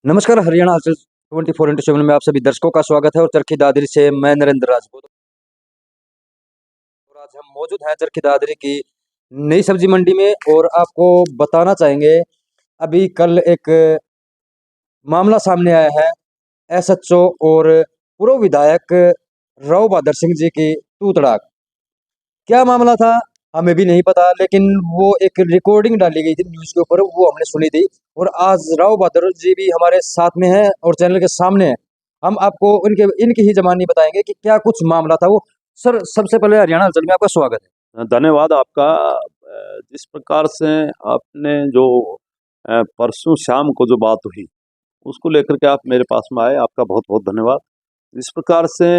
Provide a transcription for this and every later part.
नमस्कार, हरियाणा हासिल 24/7 में आप सभी दर्शकों का स्वागत है और चरखी दादरी से मैं नरेंद्र राजपूत। और आज हम मौजूद हैं चरखी दादरी की नई सब्जी मंडी में और आपको बताना चाहेंगे अभी कल एक मामला सामने आया है एसएचओ और पूर्व विधायक राव बहादुर सिंह जी की तू तड़ाक। क्या मामला था हमें भी नहीं पता, लेकिन वो एक रिकॉर्डिंग डाली गई थी न्यूज़ के ऊपर, वो हमने सुनी थी। और आज राव बहादुर जी भी हमारे साथ में हैं और चैनल के सामने हैं। हम आपको उनके इनकी ही ज़बानी बताएंगे कि क्या कुछ मामला था वो। सर, सबसे पहले हरियाणा हलचल में आपका स्वागत है। धन्यवाद आपका। जिस प्रकार से आपने जो परसों शाम को जो बात हुई उसको लेकर के आप मेरे पास में आए, आपका बहुत बहुत धन्यवाद। जिस प्रकार से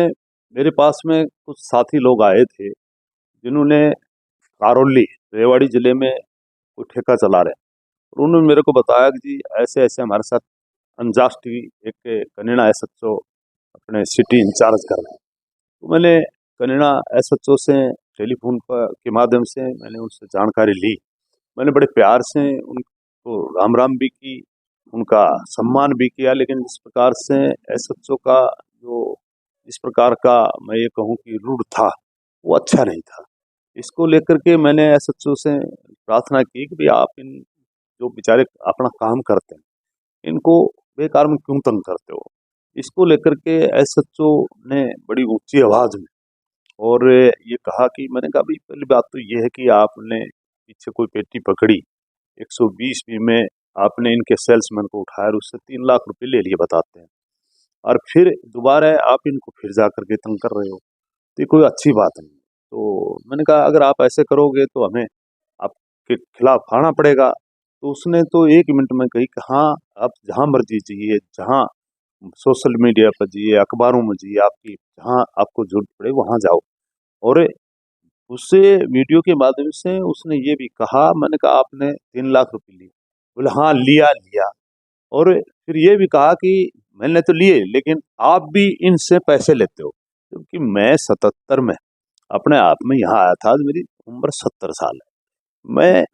मेरे पास में कुछ साथी लोग आए थे जिन्होंने करौली रेवाड़ी जिले में कोई ठेका चला रहे, और उन्होंने मेरे को बताया कि जी ऐसे ऐसे हमारे साथ अंजास टी एक कनीना एसएचओ अपने सिटी इंचार्ज कर रहे हैं। तो मैंने कनीना एसएचओ से टेलीफोन पर के माध्यम से मैंने उनसे जानकारी ली। मैंने बड़े प्यार से उनको राम राम भी की, उनका सम्मान भी किया, लेकिन जिस प्रकार से एसएचओ का जो इस प्रकार का मैं ये कहूँ कि रूड था वो अच्छा नहीं था। इसको लेकर के मैंने एसएचओ से प्रार्थना की कि भाई आप इन जो बेचारे अपना काम करते हैं इनको बेकार में क्यों तंग करते हो। इसको लेकर के एसएचओ ने बड़ी ऊंची आवाज में और ये कहा कि मैंने कहा भाई पहली बात तो ये है कि आपने पीछे कोई पेटी पकड़ी 120 में आपने इनके सेल्समैन को उठाया और उससे 3 लाख रुपए ले लिए बताते हैं, और फिर दोबारा आप इनको फिर जा करके तंग कर रहे हो, तो ये कोई अच्छी बात नहीं। तो मैंने कहा अगर आप ऐसे करोगे तो हमें आपके खिलाफ आना पड़ेगा। तो उसने तो 1 मिनट में कही कि हाँ आप जहाँ मर्जी जाइए, जहाँ सोशल मीडिया पर जाइए, अखबारों में जाइए, आपकी जहाँ आपको जरूरत पड़े वहाँ जाओ। और उससे वीडियो के माध्यम से उसने ये भी कहा, मैंने कहा आपने 3 लाख रुपए लिए? बोले हाँ लिया लिया। और फिर ये भी कहा कि मैंने तो लिए लेकिन आप भी इनसे पैसे लेते हो, क्योंकि मैं 77 में अपने आप में यहाँ आया था। आज मेरी उम्र 70 साल है।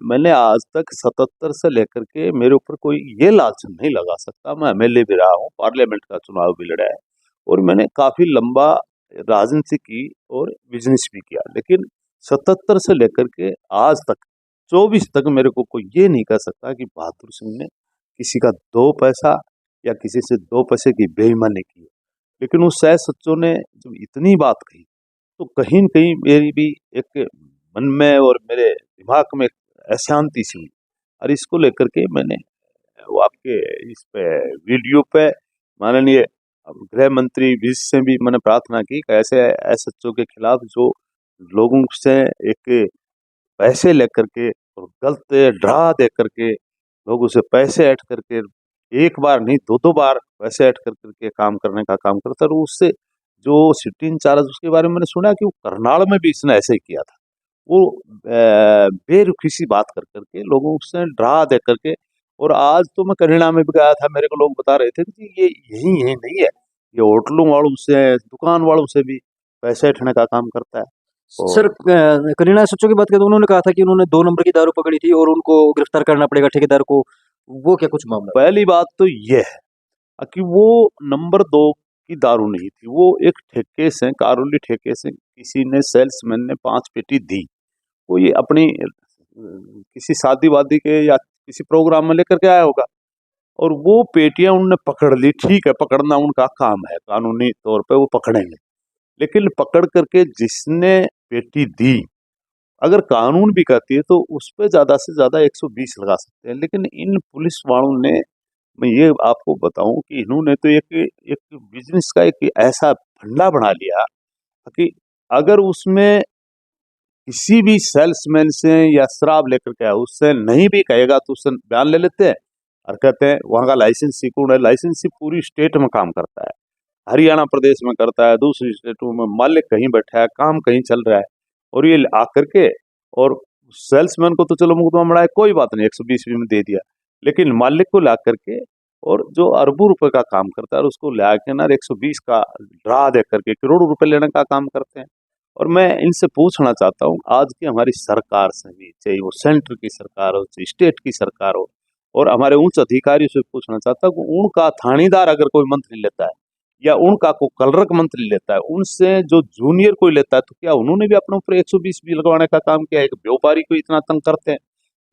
मैंने आज तक 77 से लेकर के मेरे ऊपर कोई ये लालच नहीं लगा सकता। मैं एमएलए भी रहा हूँ, पार्लियामेंट का चुनाव भी लड़ा है, और मैंने काफी लंबा राजनीति की और बिजनेस भी किया, लेकिन 77 से लेकर के आज तक 24 तक मेरे को कोई ये नहीं कह सकता कि बहादुर सिंह ने किसी का 2 पैसा या किसी से 2 पैसे की बेईमानी की है। लेकिन उस सह सच्चों ने जब इतनी बात कही तो कहीं न कहीं मेरी भी एक मन में और मेरे दिमाग में अशांति सी हुई, और इसको लेकर के मैंने वो आपके इस पे वीडियो पे माननीय गृह मंत्री विज से भी मैंने प्रार्थना की कि ऐसे एसएचओ के खिलाफ जो लोगों से एक पैसे लेकर के और गलत डरा दे करके लोगों से पैसे ऐड करके एक बार नहीं दो दो बार पैसे ऐड कर करके काम करने का काम करता है। और उससे जो सिटी इंचार्ज उसके बारे में मैंने सुना कि वो करनाल में भी इसने ऐसे ही किया था। वो बेरुखी सी बात कर करके लोगों से डरा दे करके। और आज तो मैं करीना में भी गया था, मेरे को लोग बता रहे थे कि ये यही नहीं है, ये होटलों वालों से दुकान वालों से भी पैसे उठाने का काम करता है। सर, और करीना एसएचओ की बात करें तो उन्होंने कहा था कि उन्होंने 2 नंबर की दारू पकड़ी थी और उनको गिरफ्तार करना पड़ेगा ठेकेदार को। वो क्या कुछ मामला? पहली बात तो ये है कि वो नंबर 2 की दारू नहीं थी, वो एक ठेके से, कारोली ठेके से किसी ने सेल्समैन ने 5 पेटी दी। वो ये अपनी किसी शादी वादी के या किसी प्रोग्राम में लेकर के आया होगा, और वो पेटियां उनने पकड़ ली। ठीक है, पकड़ना उनका काम है, कानूनी तौर पे वो पकड़ेंगे, लेकिन पकड़ करके जिसने पेटी दी अगर कानून भी कहती है तो उस पर ज्यादा से ज्यादा 120 लगा सकते हैं। लेकिन इन पुलिस वालों ने, मैं ये आपको बताऊं कि इन्होंने तो एक एक बिजनेस का एक ऐसा फंडा बना लिया कि अगर उसमें किसी भी सेल्समैन से या शराब लेकर के आया उससे नहीं भी कहेगा तो उससे बयान ले लेते हैं और कहते हैं वहाँ का लाइसेंसी कौन है। लाइसेंसी पूरी स्टेट में काम करता है, हरियाणा प्रदेश में करता है, दूसरी स्टेटों में मालिक कहीं बैठा है, काम कहीं चल रहा है, और ये आकर के और सेल्समैन को तो चलो मुकदमा बढ़ाए कोई बात नहीं, 120 में दे दिया, लेकिन मालिक को ला करके और जो अरबों रुपए का काम करता है उसको ला के ना 120 का ड्रा दे करके करोड़ों रुपए लेने का काम करते हैं। और मैं इनसे पूछना चाहता हूँ आज की हमारी सरकार से भी, चाहे वो सेंटर की सरकार हो चाहे स्टेट की सरकार हो, और हमारे उच्च अधिकारियों से पूछना चाहता हूँ कि उनका थानेदार अगर कोई मंत्री लेता है या उनका कोई कलरक मंत्री लेता है, उनसे जो जूनियर कोई लेता है, तो क्या उन्होंने भी अपने ऊपर 120 भी लगवाने का काम किया है? एक व्यापारी को इतना तंग करते हैं,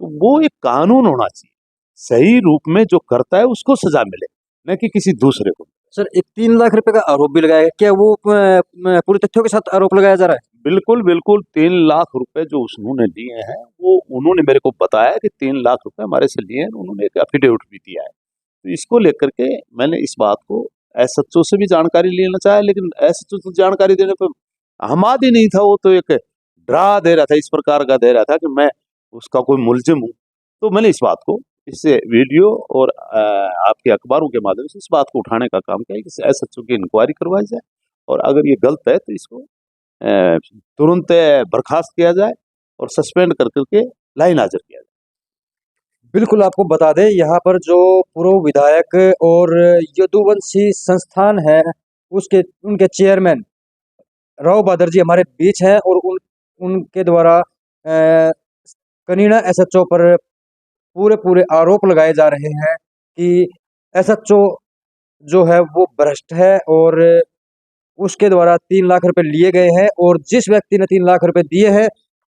तो वो एक कानून होना चाहिए, सही रूप में जो करता है उसको सजा मिले, न कि किसी दूसरे को। सर, एक 3 लाख रुपए का आरोप भी लगाया है, क्या वो पूरे तथ्यों के साथ आरोप लगाया जा रहा है? बिल्कुल बिल्कुल, 3 लाख रुपए जो उन्होंने लिए हैं, वो उन्होंने मेरे को बताया कि 3 लाख रुपए हमारे से लिए हैं, उन्होंने एक एफिडेविट भी दिया है। तो इसको लेकर के मैंने इस बात को एसएचओ से भी जानकारी लेना चाहा, लेकिन एसएचओ से जानकारी देने पर हमाद ही नहीं था। वो तो एक डरा दे रहा था, इस प्रकार का दे रहा था कि मैं उसका कोई मुलजिम हूँ। तो मैंने इस बात को, इससे वीडियो और आपके अखबारों के माध्यम से इस बात को उठाने का काम किया कि एसएचओ की इंक्वायरी करवाई जाए, और अगर ये गलत है तो इसको तुरंत बर्खास्त किया जाए और सस्पेंड कर करके लाइन हाजिर किया जाए। बिल्कुल, आपको बता दें, यहाँ पर जो पूर्व विधायक और यदुवंशी संस्थान है, उसके उनके चेयरमैन राव बहादुर जी हमारे बीच हैं, और उनके द्वारा कनीना एसएचओ पर पूरे आरोप लगाए जा रहे हैं कि एसएचओ जो है वो भ्रष्ट है, और उसके द्वारा 3 लाख रुपए लिए गए हैं, और जिस व्यक्ति ने 3 लाख रुपए दिए हैं,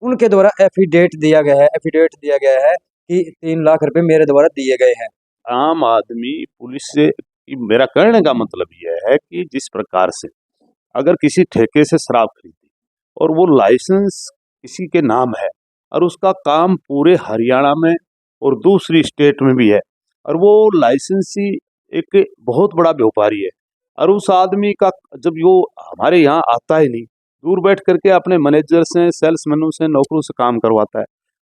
उनके द्वारा एफिडेविट दिया गया है कि 3 लाख रुपए मेरे द्वारा दिए गए हैं। आम आदमी पुलिस से, मेरा कहने का मतलब यह है कि जिस प्रकार से अगर किसी ठेके से शराब खरीदी और वो लाइसेंस किसी के नाम है, और उसका काम पूरे हरियाणा में और दूसरी स्टेट में भी है, और वो लाइसेंसी एक बहुत बड़ा व्यापारी है, और उस आदमी का जब वो हमारे यहाँ आता ही नहीं, दूर बैठ करके अपने मैनेजर से, सेल्समैनों से, नौकरों से काम करवाता है,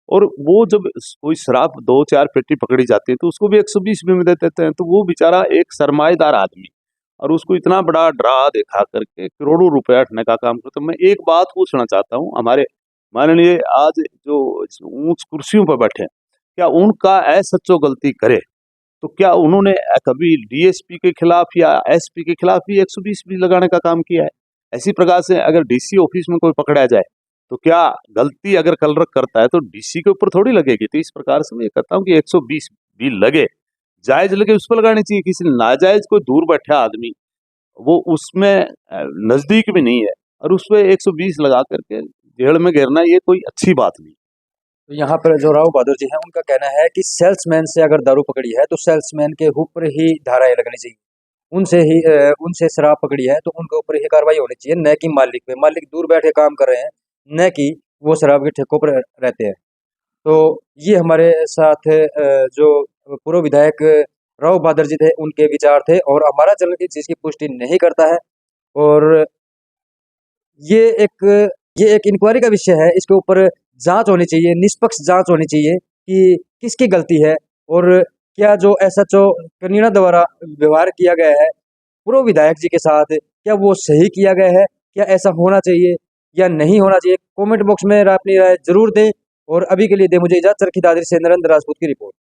और वो जब कोई शराब 2-4 पेटी पकड़ी जाती है तो उसको भी 120 में दे देते हैं। तो वो बेचारा एक सरमाएदार आदमी, और उसको इतना बड़ा डरा दिखा करके करोड़ों रुपया हटने का काम करते। तो मैं एक बात पूछना चाहता हूँ, हमारे माननीय आज जो ऊंच कुर्सियों पर बैठे हैं, क्या उनका एसएचओ गलती करे तो क्या उन्होंने कभी डीएसपी के खिलाफ या एसपी के खिलाफ भी 120 भी लगाने का काम किया है? ऐसी प्रकार से अगर डीसी ऑफिस में कोई पकड़ा जाए तो क्या गलती अगर कलरक करता है तो डीसी के ऊपर थोड़ी लगेगी? तो इस प्रकार से मैं ये कहता हूँ कि 120 भी लगे, जायज लगे, उस पर लगानी चाहिए। किसी नाजायज कोई दूर बैठा आदमी, वो उसमें नजदीक भी नहीं है, और उस पर 120 लगा करके जेल में गिरना, ये कोई अच्छी बात नहीं। तो यहाँ पर जो राव बहादुर जी हैं, उनका कहना है कि सेल्समैन से अगर दारू पकड़ी है तो सेल्समैन के ऊपर ही धाराएं लगनी चाहिए, उनसे शराब पकड़ी है तो उनके ऊपर ही कार्रवाई होनी चाहिए, न कि मालिक पे। मालिक दूर बैठ के काम कर रहे हैं, न कि वो शराब के ठेकों पर रहते हैं। तो ये हमारे साथ जो पूर्व विधायक राव बहादुर जी थे, उनके विचार थे, और हमारा चैनल इस चीज़ की पुष्टि नहीं करता है, और ये एक ये एक इंक्वायरी का विषय है। इसके ऊपर जांच होनी चाहिए, निष्पक्ष जांच होनी चाहिए कि किसकी गलती है, और क्या जो एसएचओ कनीना द्वारा व्यवहार किया गया है पूर्व विधायक जी के साथ, क्या वो सही किया गया है? क्या ऐसा होना चाहिए या नहीं होना चाहिए? कमेंट बॉक्स में अपनी राय जरूर दें, और अभी के लिए दें मुझे इजाज़त। चरखी दादरी से नरेंद्र राजपूत की रिपोर्ट।